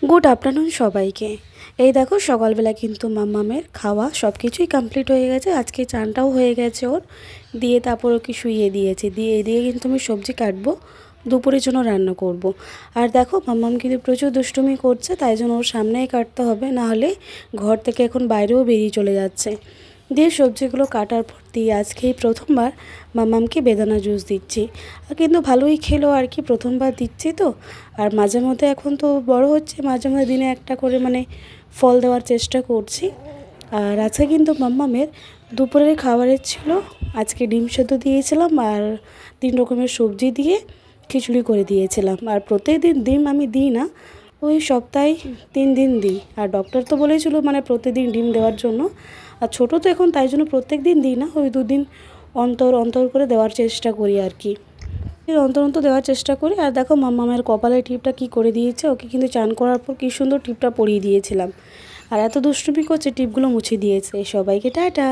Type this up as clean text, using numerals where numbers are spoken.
Good afternoon সবাইকে। এই দেখো সকালবেলা কিন্তু মাম্মামের খাওয়া সব কিছুই কমপ্লিট হয়ে গেছে। আজকে চানটাও হয়ে গেছে ওর, দিয়ে তারপর ওকে শুইয়ে দিয়েছি। দিয়ে কিন্তু আমি সবজি কাটবো, দুপুরের জন্য রান্না করব। আর দেখো মাম্মাম কিন্তু প্রচুর দুষ্টুমি করছে, তাই জন্য ওর সামনেই কাটতে হবে, নাহলে ঘর থেকে এখন বাইরেও বেরিয়ে চলে যাচ্ছে। দিয়ে সবজিগুলো কাটার পর দিয়ে আজকেই প্রথমবার মাম্মামকে বেদানা জুস দিচ্ছি। আর কিন্তু ভালোই খেলো আর কি, প্রথমবার দিচ্ছি তো। আর মাঝে মধ্যে এখন তো বড় হচ্ছে, মাঝে মধ্যে দিনে একটা করে ফল দেওয়ার চেষ্টা করছি। আর আজকে কিন্তু মাম্মামের দুপুরের খাবারের ছিল, আজকে ডিম সেদ্ধ দিয়েছিলাম আর 3 রকমের সবজি দিয়ে খিচুড়ি করে দিয়েছিলাম। আর প্রত্যেকদিন ডিম আমি দিই না, ওই সপ্তাহে 3 দিন দিই। আর ডক্টর তো বলেছিল প্রতিদিন ডিম দেওয়ার জন্য। আর ছোটো তো এখন, তাই জন্য প্রত্যেক দিন দিই না, ওই 2 দিন অন্তর অন্তর করে দেওয়ার চেষ্টা করি আর কি। অন্তর দেওয়ার চেষ্টা করি। আর দেখো মাম্মামের কপালের টিপটা কি করে দিয়েছে, ওকে কিন্তু চান করার পর কি সুন্দর টিপটা পরিয়ে দিয়েছিলাম। আর এত দুষ্টুমি করছে, টিপগুলো মুছে দিয়েছে। সবাইকে টাটা।